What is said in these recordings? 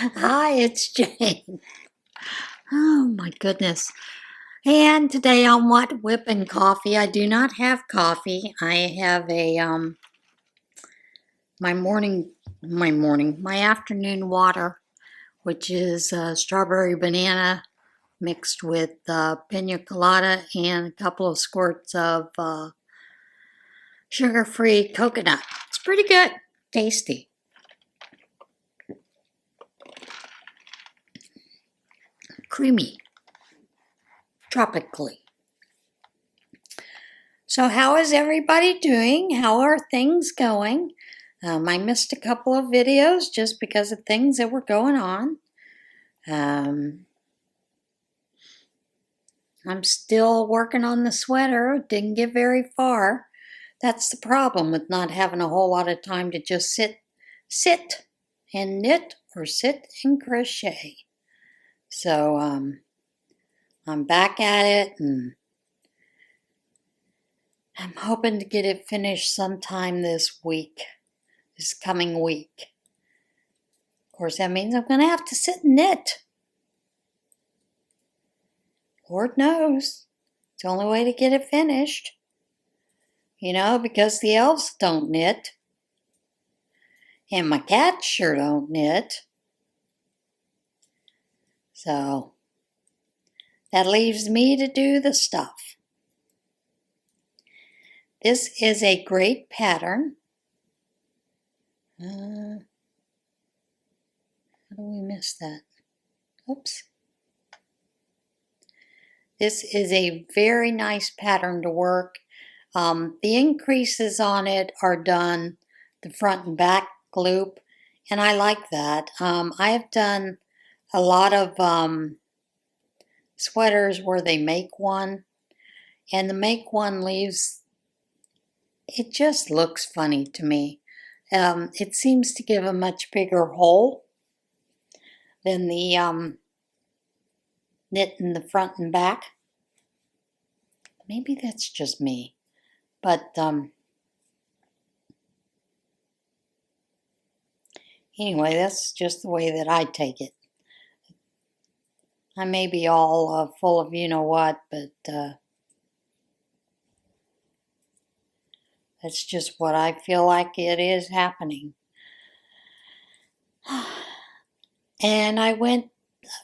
Hi, it's Jane. Oh my goodness. And today on WOTWIP and Coffee, I do not have coffee. I have my afternoon water, which is strawberry banana mixed with pina colada and a couple of squirts of sugar-free coconut. It's pretty good, tasty. Creamy, tropically. So how is everybody doing? How are things going? I missed a couple of videos just because of things that were going on. I'm still working on the sweater. Didn't get very far. That's the problem with not having a whole lot of time to just sit and knit or sit and crochet. So I'm back at it, and I'm hoping to get it finished sometime this coming week. Of course, that means I'm going to have to sit and knit. Lord knows. It's the only way to get it finished. You know, because the elves don't knit. And my cats sure don't knit. So, that leaves me to do the stuff. This is a great pattern. How do we miss that? Oops. This is a very nice pattern to work. The increases on it are done the front and back loop, and I like that. I have done a lot of sweaters where they make one, and the make one leaves, it just looks funny to me. It seems to give a much bigger hole than the knit in the front and back. Maybe that's just me, but anyway, that's just the way that I take it. I may be all full of you-know-what, but that's just what I feel like it is happening. And I went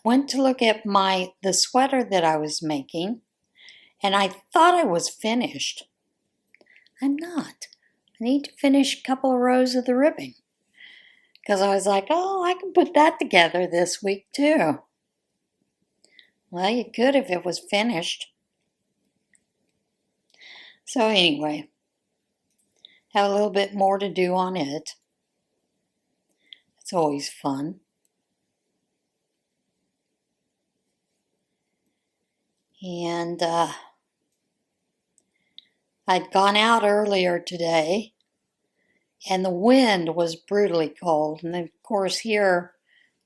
to look at the sweater that I was making, and I thought I was finished. I'm not. I need to finish a couple of rows of the ribbing, because I was like, oh, I can put that together this week too. Well, you could if it was finished. So anyway, have a little bit more to do on it. It's always fun. And I'd gone out earlier today, and the wind was brutally cold. And of course here,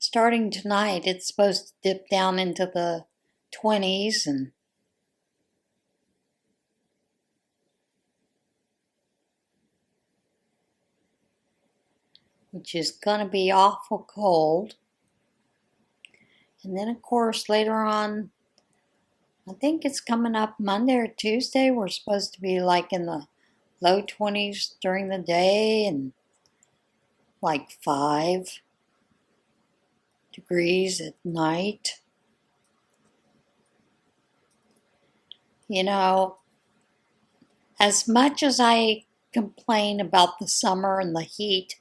starting tonight, it's supposed to dip down into the 20s, and which is going to be awful cold. And then of course later on, I think it's coming up Monday or Tuesday, we're supposed to be like in the low 20s during the day and like 5 degrees at night. You know, as much as I complain about the summer and the heat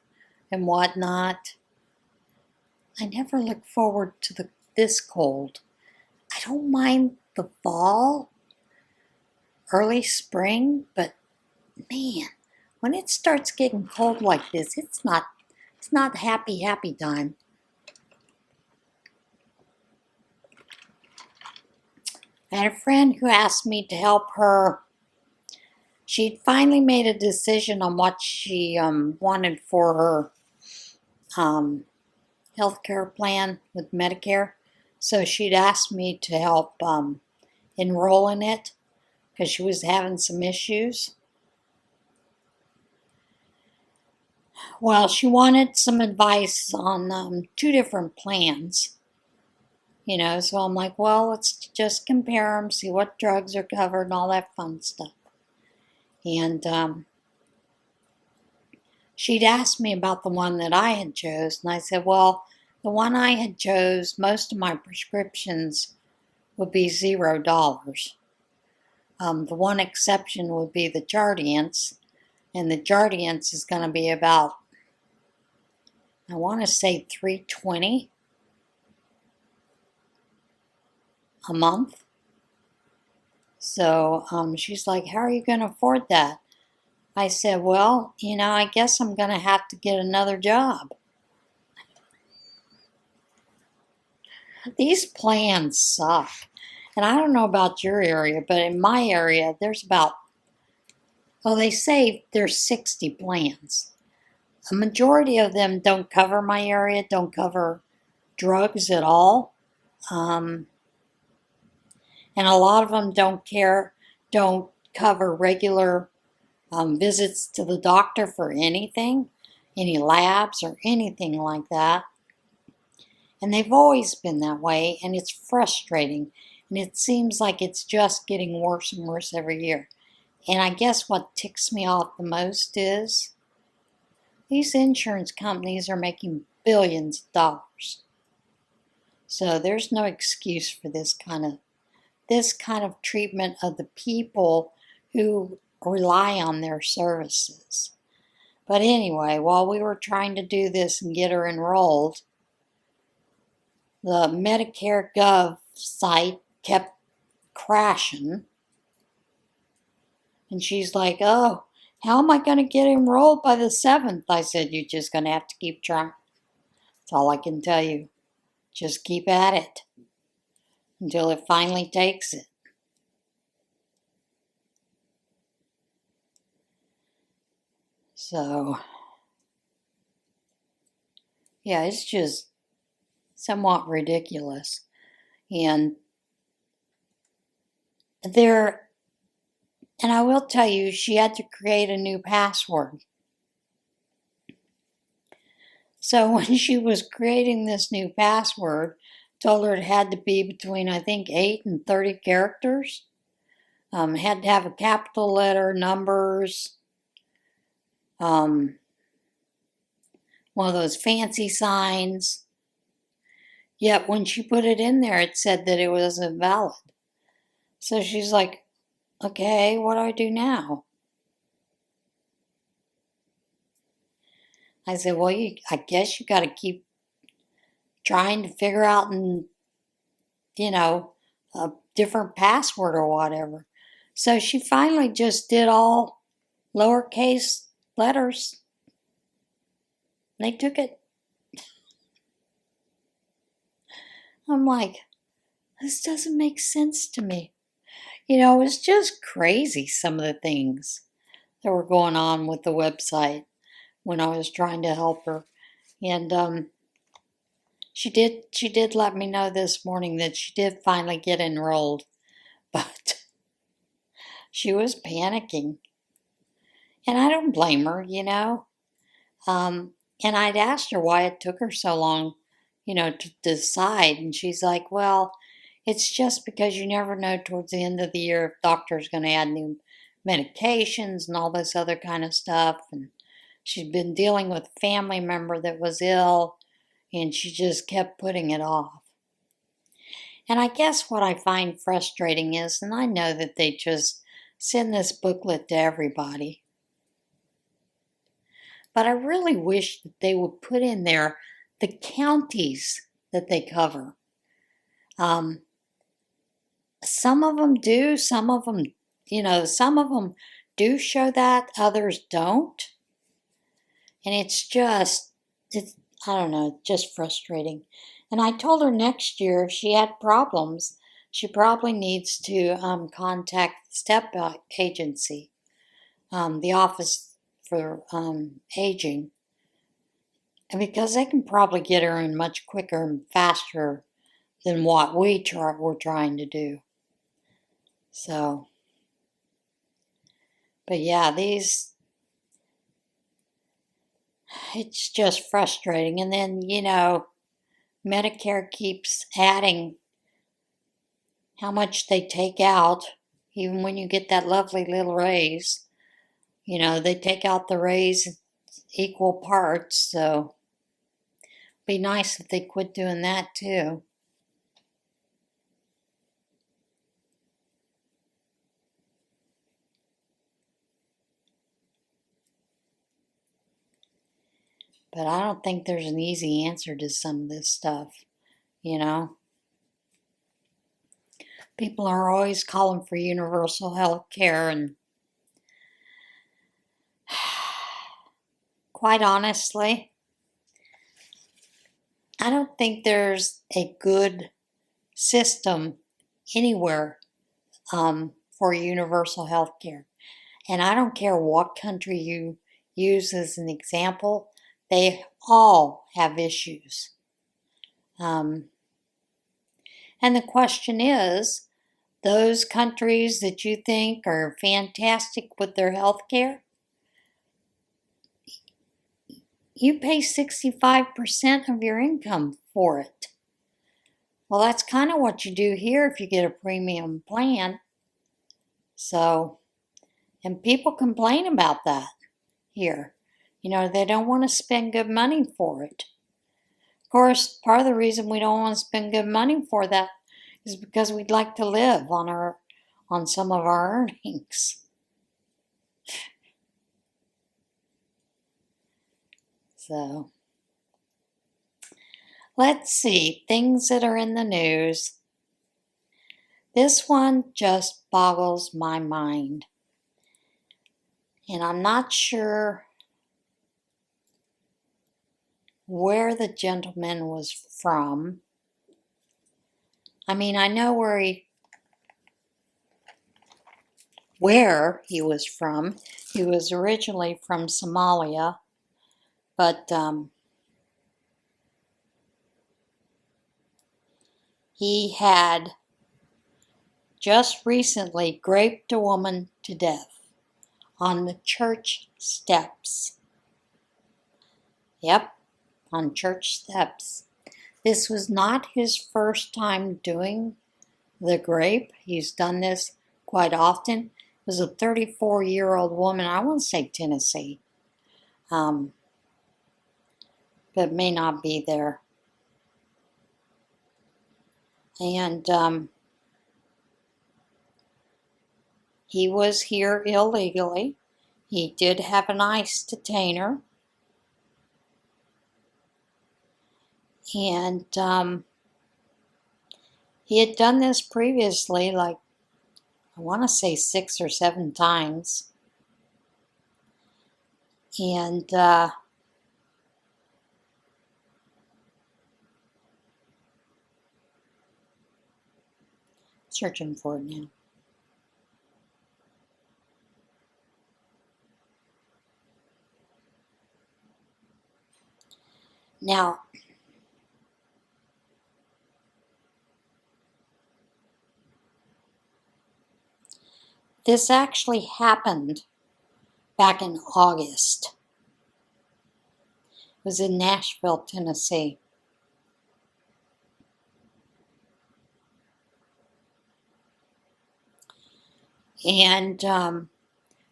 and whatnot, I never look forward to this cold. I don't mind the fall, early spring, but man, when it starts getting cold like this, it's not happy time. I had a friend who asked me to help her. She'd finally made a decision on what she wanted for her health care plan with Medicare. So she'd asked me to help enroll in it because she was having some issues. Well, she wanted some advice on 2 different plans. So I'm like, well, let's just compare them, see what drugs are covered and all that fun stuff. And she'd asked me about the one that I had chose, and I said, well, the one I had chose, most of my prescriptions would be $0. The one exception would be the Jardiance, and the Jardiance is going to be about, I want to say $3.20 a month. So she's like, how are you going to afford that? I said, well, I guess I'm going to have to get another job. These plans suck. And I don't know about your area, but in my area, there's about, they say there's 60 plans. A majority of them don't cover my area, don't cover drugs at all. And a lot of them don't cover regular visits to the doctor for anything, any labs or anything like that. And they've always been that way, and it's frustrating. And it seems like it's just getting worse and worse every year. And I guess what ticks me off the most is these insurance companies are making billions of dollars. So there's no excuse for this kind of treatment of the people who rely on their services. But anyway, while we were trying to do this and get her enrolled, the Medicare Gov site kept crashing. And she's like, oh, how am I going to get enrolled by the 7th? I said, you're just going to have to keep trying. That's all I can tell you. Just keep at it until it finally takes it. So, yeah, it's just somewhat ridiculous. And I will tell you, she had to create a new password. So when she was creating this new password, told her it had to be between, I think, 8 and 30 characters. Had to have a capital letter, numbers, one of those fancy signs. Yet when she put it in there, it said that it was invalid. So she's like, okay, what do I do now? I said, well, I guess you got to keep trying to figure out a different password or whatever. So she finally just did all lowercase letters. They took it. I'm like, this doesn't make sense to me. It's just crazy, some of the things that were going on with the website when I was trying to help her. And she did let me know this morning that she did finally get enrolled, but she was panicking. And I don't blame her, And I'd asked her why it took her so long, to decide. And she's like, well, it's just because you never know towards the end of the year if doctor's going to add new medications and all this other kind of stuff. And she'd been dealing with a family member that was ill, and she just kept putting it off. And I guess what I find frustrating is, and I know that they just send this booklet to everybody, but I really wish that they would put in there the counties that they cover. Some of them do, some of them do show that, others don't. And I don't know, just frustrating. And I told her next year if she had problems, she probably needs to contact the STEP agency, the Office for Aging, and because they can probably get her in much quicker and faster than what we're trying to do. So, but yeah, it's just frustrating. And then, Medicare keeps adding how much they take out, even when you get that lovely little raise. They take out the raise equal parts, so it'd be nice if they quit doing that too. But I don't think there's an easy answer to some of this stuff, People are always calling for universal health care, and quite honestly, I don't think there's a good system anywhere for universal health care. And I don't care what country you use as an example, they all have issues. And the question is, those countries that you think are fantastic with their health care, you pay 65% of your income for it. Well, that's kind of what you do here if you get a premium plan. So, and people complain about that here. They don't want to spend good money for it. Of course, part of the reason we don't want to spend good money for that is because we'd like to live on some of our earnings. So, let's see, things that are in the news. This one just boggles my mind. And I'm not sure where the gentleman was from. I mean, I know where he was from. He was originally from Somalia, but he had just recently raped a woman to death on the church steps. Yep, on church steps. This was not his first time doing the rape. He's done this quite often. It was a 34-year-old woman, I want to say Tennessee, but may not be there. And he was here illegally. He did have an ICE detainer. And he had done this previously, like, I want to say 6 or 7 times. And searching for it now. Now, this actually happened back in August. It was in Nashville, Tennessee. And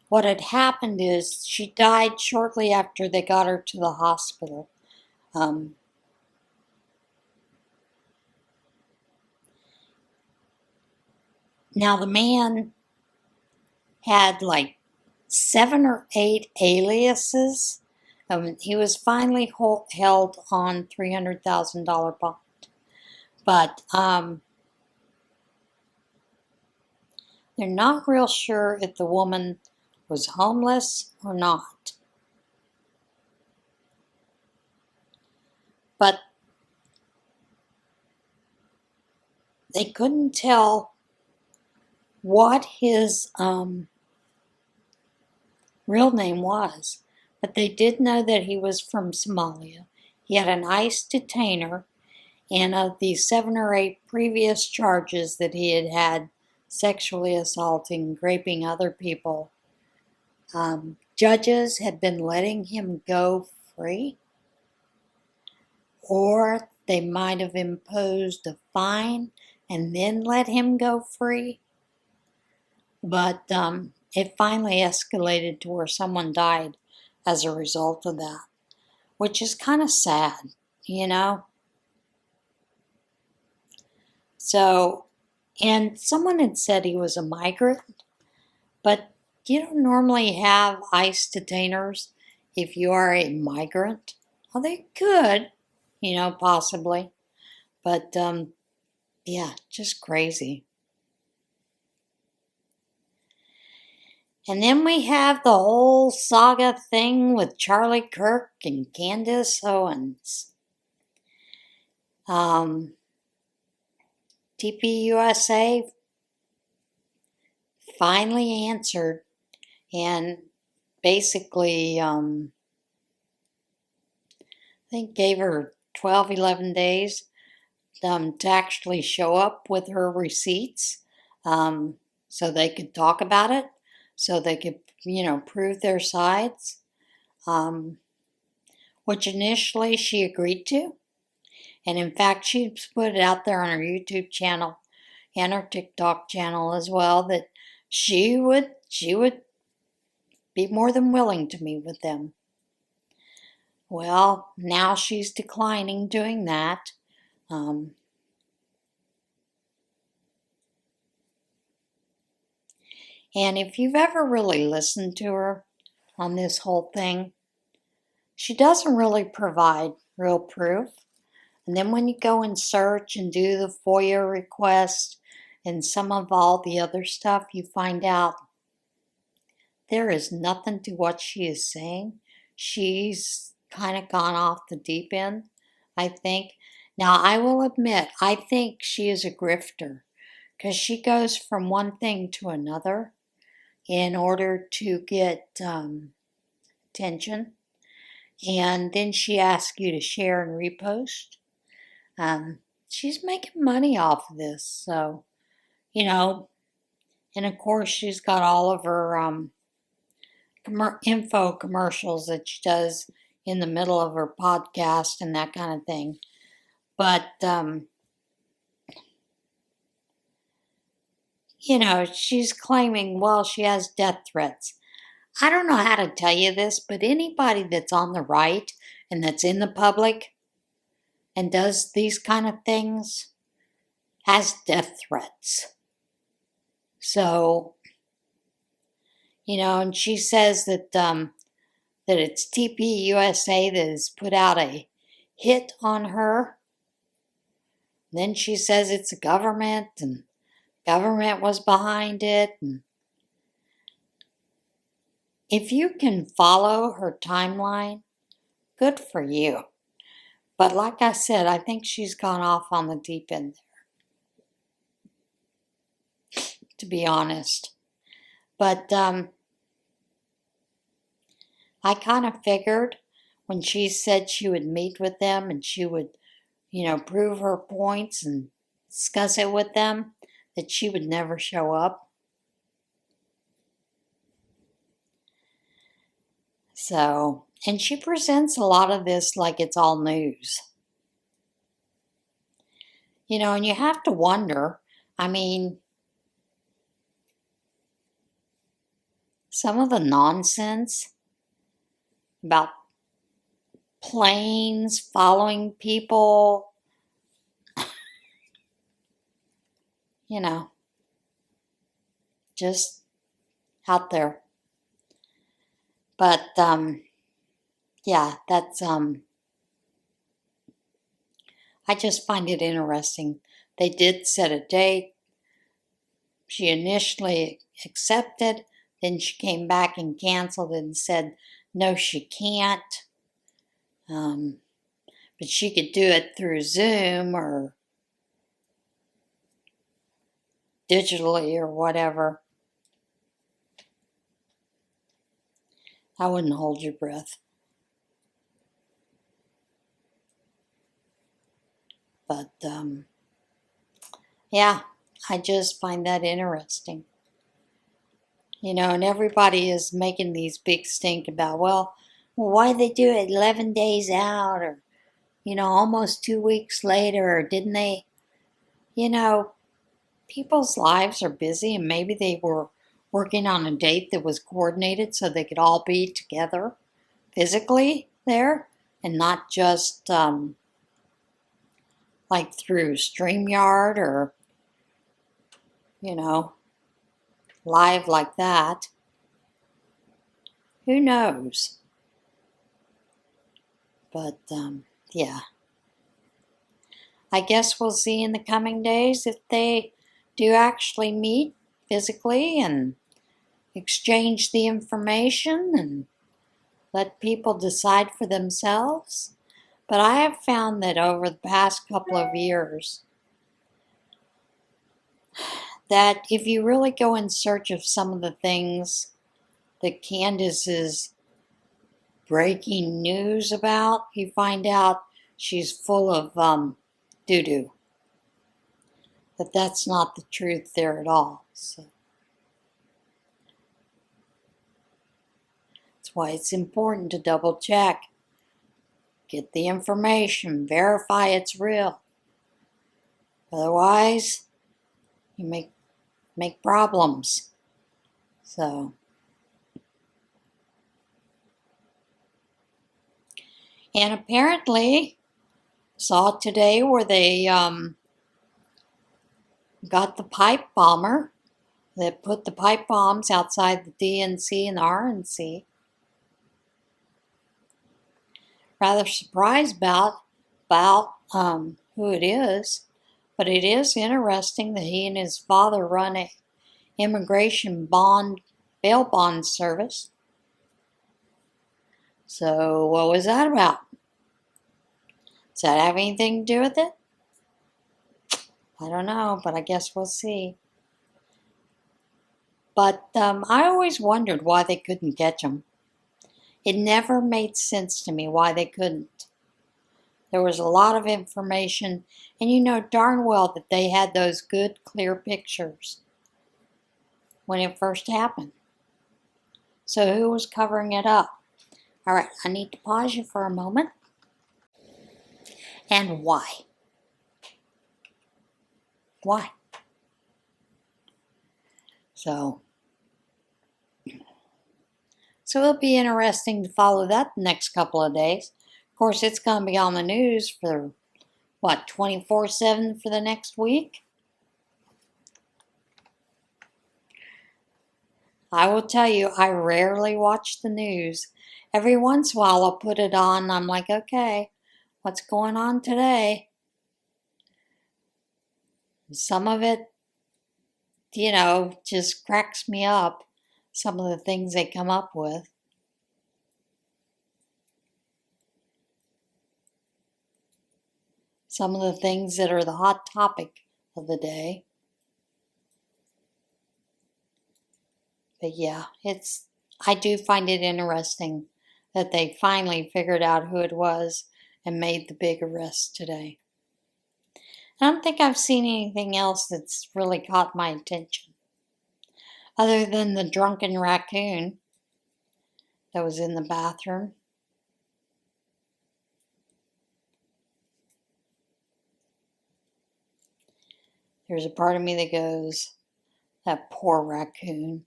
what had happened is she died shortly after they got her to the hospital. Now, the man had like 7 or 8 aliases. He was finally held on $300,000 bond. But they're not real sure if the woman was homeless or not. But they couldn't tell what his real name was. But they did know that he was from Somalia. He had an ICE detainer, and of the 7 or 8 previous charges that he had had, sexually assaulting, raping other people, judges had been letting him go free. Or they might have imposed a fine and then let him go free. But it finally escalated to where someone died as a result of that, which is kind of sad, you know? So, and someone had said he was a migrant, but you don't normally have ICE detainers if you are a migrant. Well, they could, possibly. But, yeah, just crazy. And then we have the whole saga thing with Charlie Kirk and Candace Owens. TPUSA finally answered and basically, I think gave her 12, 11 days to actually show up with her receipts so they could talk about it, so they could, prove their sides, which initially she agreed to. And in fact, she's put it out there on her YouTube channel and her TikTok channel as well that she would be more than willing to meet with them. Well, now she's declining doing that. And if you've ever really listened to her on this whole thing, she doesn't really provide real proof. And then when you go and search and do the FOIA request and some of all the other stuff, you find out there is nothing to what she is saying. She's kind of gone off the deep end, I think. Now, I will admit, I think she is a grifter because she goes from one thing to another in order to get attention. And then she asks you to share and repost. She's making money off of this, so, and of course she's got all of her info commercials that she does in the middle of her podcast and that kind of thing. But, she's claiming, well, she has death threats. I don't know how to tell you this, but anybody that's on the right and that's in the public and does these kind of things has death threats. So, and she says that that it's TPUSA that has put out a hit on her. Then she says it's the government and government was behind it. And if you can follow her timeline, good for you. But like I said, I think she's gone off on the deep end there, to be honest. But I kind of figured when she said she would meet with them and she would, prove her points and discuss it with them, that she would never show up. So, and she presents a lot of this like it's all news. And you have to wonder, I mean, some of the nonsense about planes following people, just out there. But, yeah, that's, I just find it interesting. They did set a date. She initially accepted, then she came back and canceled and said, no, she can't. But she could do it through Zoom or digitally or whatever. I wouldn't hold your breath. But, yeah, I just find that interesting. And everybody is making these big stink about, well, well, why did they do it 11 days out, or, almost 2 weeks later, or didn't they, you know, people's lives are busy, and maybe they were working on a date that was coordinated so they could all be together physically there and not just like through StreamYard or, you know, live like that. Who knows? But yeah, I guess we'll see in the coming days if they do actually meet physically and exchange the information and let people decide for themselves. But I have found that over the past couple of years, that if you really go in search of some of the things that Candace is breaking news about, you find out she's full of doo-doo. That that's not the truth there at all. So that's why it's important to double check. Get the information, verify it's real. Otherwise, you make problems. So, and apparently, saw today where they got the pipe bomber that put the pipe bombs outside the DNC and the RNC. Rather surprised about who it is, but it is interesting that he and his father run a immigration bail bond service. So what was that about? Does that have anything to do with it? I don't know, but I guess we'll see. But I always wondered why they couldn't catch him. It never made sense to me why they couldn't. There was a lot of information, and you know darn well that they had those good, clear pictures when it first happened. So who was covering it up? All right, I need to pause you for a moment. And why? Why? So it'll be interesting to follow that the next couple of days. Of course, it's going to be on the news for, 24/7 for the next week? I will tell you, I rarely watch the news. Every once in a while, I'll put it on, and I'm like, okay, what's going on today? Some of it, just cracks me up, some of the things they come up with. Some of the things that are the hot topic of the day. But yeah, I do find it interesting that they finally figured out who it was and made the big arrest today. I don't think I've seen anything else that's really caught my attention, other than the drunken raccoon that was in the bathroom. There's a part of me that goes, that poor raccoon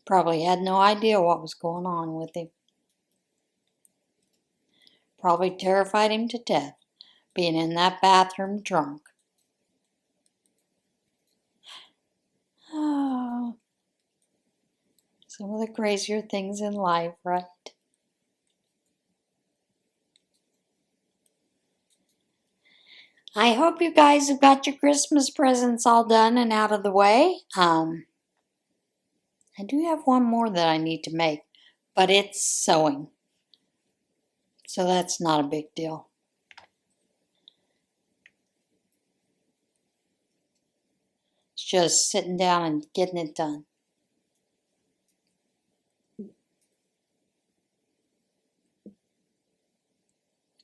probably had no idea what was going on with him. Probably terrified him to death, being in that bathroom drunk. Oh, some of the crazier things in life, right? I hope you guys have got your Christmas presents all done and out of the way. I do have one more that I need to make, but it's sewing. So that's not a big deal. It's just sitting down and getting it done.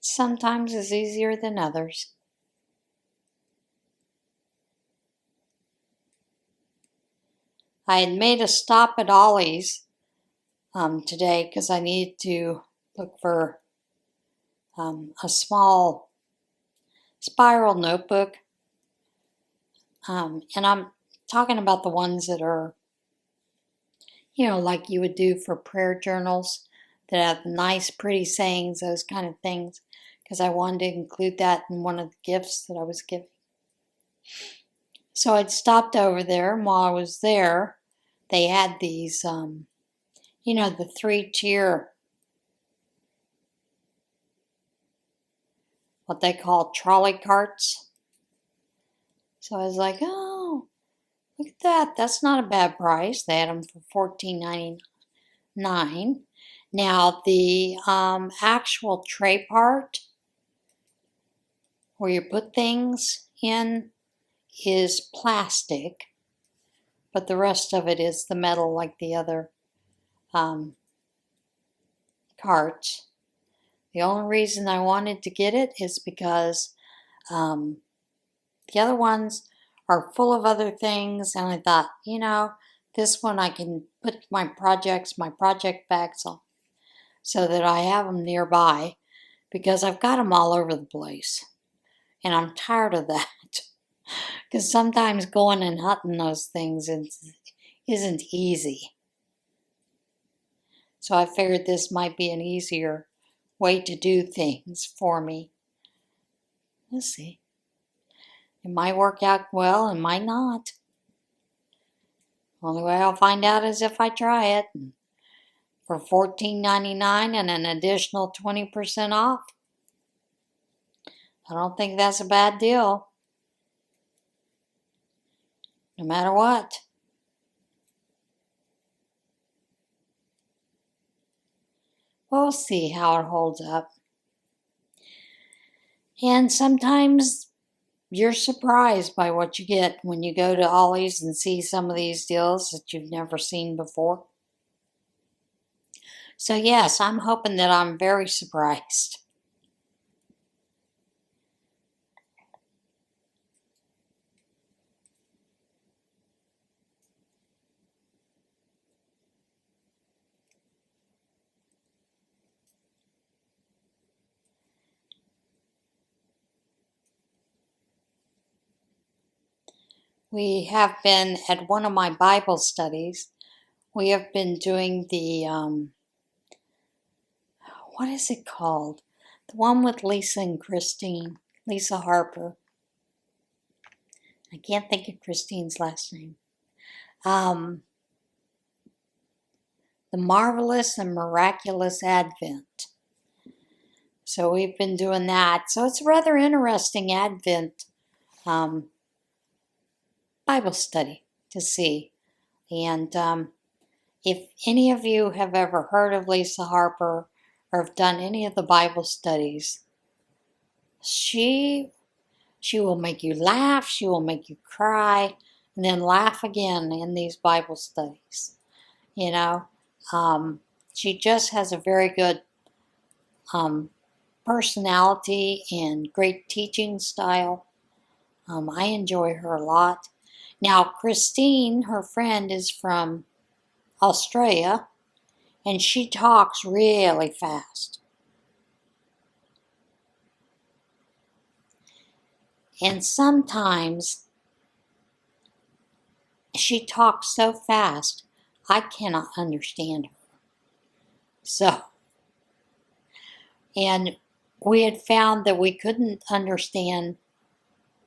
Sometimes it's easier than others. I had made a stop at Ollie's today because I needed to look for a small spiral notebook. And I'm talking about the ones that are, like you would do for prayer journals that have nice, pretty sayings, those kind of things, because I wanted to include that in one of the gifts that I was giving. So I'd stopped over there, and while I was there, they had these, the 3-tier, what they call trolley carts. So I was like, oh, look at that. That's not a bad price. They had them for $14.99. Now, the actual tray part, where you put things in, is plastic, but the rest of it is the metal like the other carts. The only reason I wanted to get it is because the other ones are full of other things, and I thought, this one I can put my project bags on so that I have them nearby, because I've got them all over the place. And I'm tired of that. Because sometimes going and hunting those things isn't easy. So I figured this might be an easier way to do things for me. We'll see. It might work out well, it might not. Only way I'll find out is if I try it. For $14.99 and an additional 20% off. I don't think that's a bad deal. No matter what. We'll see how it holds up. And sometimes you're surprised by what you get when you go to Ollie's and see some of these deals that you've never seen before. So yes, I'm hoping that I'm very surprised. We have been at one of my Bible studies. We have been doing the, what is it called? The one with Lisa and Christine, Lisa Harper. I can't think of Christine's last name. The Marvelous and Miraculous Advent. So we've been doing that. So it's a rather interesting Advent Bible study to see. And if any of you have ever heard of Lisa Harper or have done any of the Bible studies, she will make you laugh, she will make you cry, and then laugh again in these Bible studies. She just has a very good personality and great teaching style. I enjoy her a lot. Now, Christine, her friend, is from Australia, and she talks really fast. And sometimes she talks so fast, I cannot understand her. So, and we had found that we couldn't understand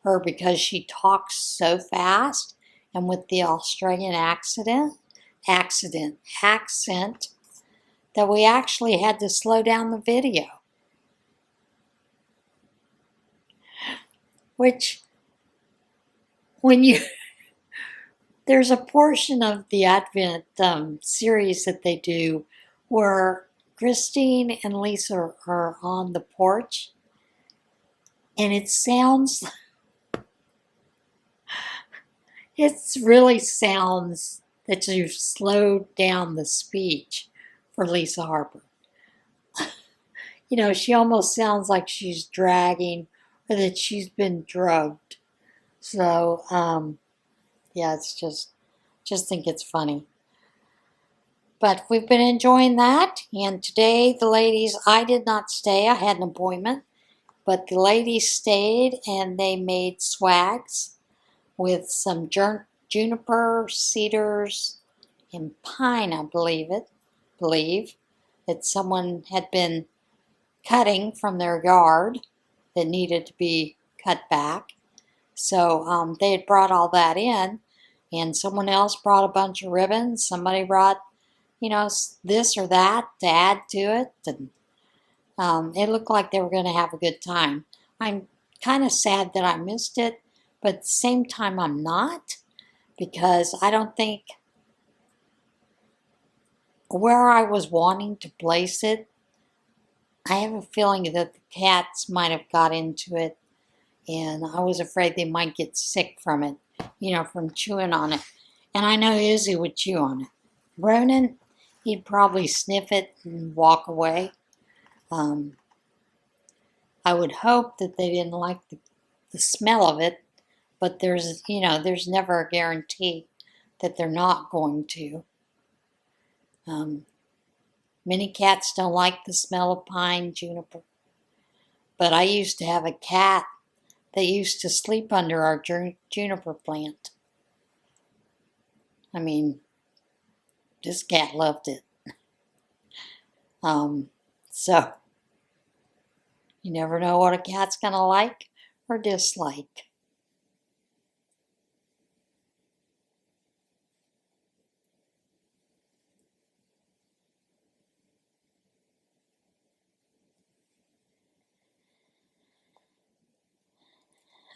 her because she talks so fast, and with the Australian accent, that we actually had to slow down the video. Which, there's a portion of the Advent series that they do where Christine and Lisa are on the porch, and it really sounds that you've slowed down the speech for Lisa Harper. She almost sounds like she's dragging or that she's been drugged. So, yeah, it's just think it's funny. But we've been enjoying that. And today the ladies, I did not stay. I had an appointment. But the ladies stayed and they made swags with some juniper, cedars, and pine, I believe that someone had been cutting from their yard that needed to be cut back. So they had brought all that in, and someone else brought a bunch of ribbons. Somebody brought, this or that to add to it. And it looked like they were going to have a good time. I'm kind of sad that I missed it, but at the same time I'm not, because I don't think where I was wanting to place it, I have a feeling that the cats might have got into it, and I was afraid they might get sick from it, from chewing on it. And I know Izzy would chew on it. Ronan, he'd probably sniff it and walk away. I would hope that they didn't like the smell of it, but there's never a guarantee that they're not going to. Many cats don't like the smell of pine, juniper. But I used to have a cat that used to sleep under our juniper plant. I mean, this cat loved it. So, you never know what a cat's going to like or dislike.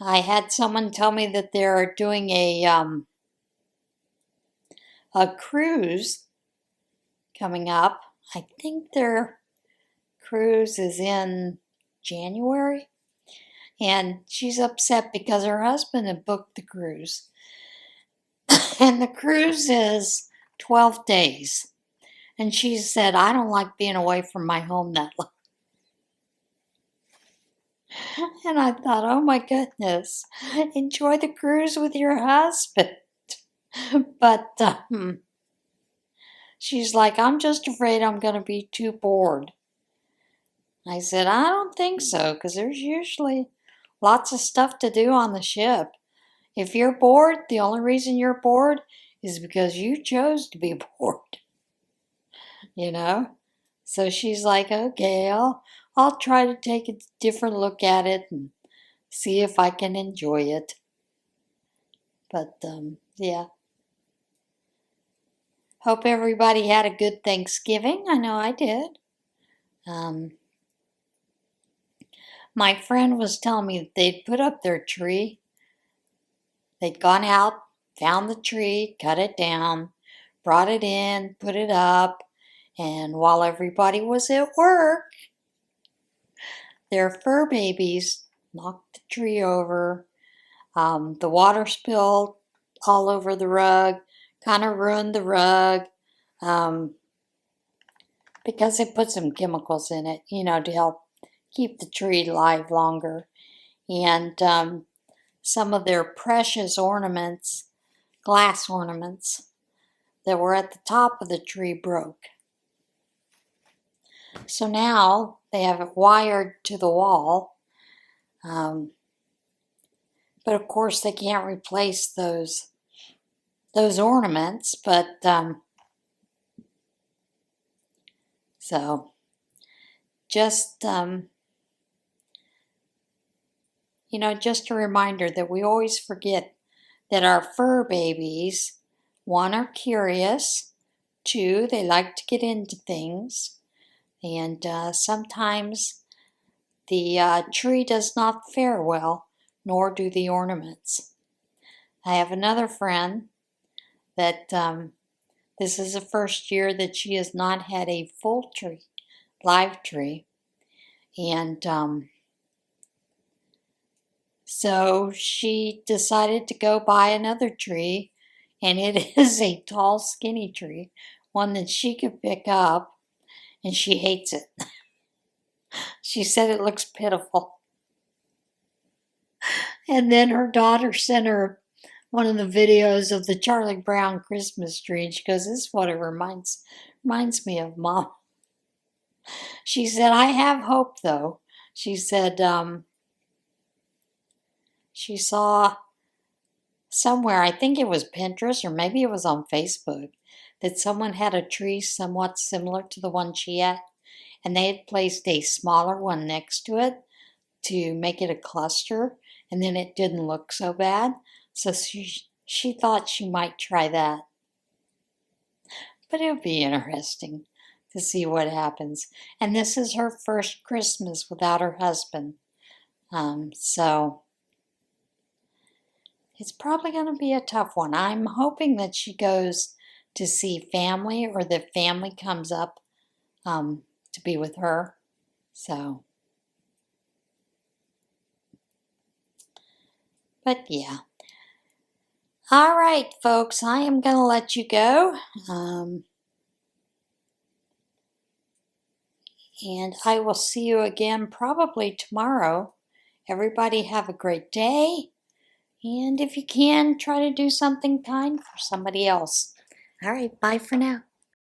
I had someone tell me that they're doing a cruise coming up. I think their cruise is in January. And she's upset because her husband had booked the cruise. And the cruise is 12 days. And she said, I don't like being away from my home that long. And I thought, oh my goodness, enjoy the cruise with your husband. But she's like, I'm just afraid I'm going to be too bored. I said, I don't think so, because there's usually lots of stuff to do on the ship. If you're bored, the only reason you're bored is because you chose to be bored. So she's like, okay, I'll try to take a different look at it and see if I can enjoy it. But yeah. Hope everybody had a good Thanksgiving. I know I did. My friend was telling me that they'd put up their tree. They'd gone out, found the tree, cut it down, brought it in, put it up, and while everybody was at work, their fur babies knocked the tree over. The water spilled all over the rug, kind of ruined the rug, because they put some chemicals in it, to help keep the tree alive longer. And some of their precious ornaments, glass ornaments, that were at the top of the tree broke. So now they have it wired to the wall. But of course they can't replace those ornaments. But so just just a reminder that we always forget that our fur babies, one, are curious, two, they like to get into things, and sometimes the tree does not fare well, nor do the ornaments. I have another friend that this is the first year that she has not had a full tree, live tree, and so she decided to go buy another tree, and it is a tall, skinny tree, one that she could pick up, and she hates it. She said it looks pitiful. And then her daughter sent her one of the videos of the Charlie Brown Christmas tree, and she goes, this is what it reminds Reminds me of Mom. She said, I have hope though. She said she saw somewhere, I think it was Pinterest or maybe it was on Facebook, that someone had a tree somewhat similar to the one she had, and they had placed a smaller one next to it to make it a cluster, and then it didn't look so bad. So she thought she might try that. But it'll be interesting to see what happens. And this is her first Christmas without her husband. So it's probably going to be a tough one. I'm hoping that she goes to see family or that family comes up to be with her. So, but yeah. All right, folks, I am going to let you go. And I will see you again probably tomorrow. Everybody have a great day. And if you can, try to do something kind for somebody else. All right, bye for now.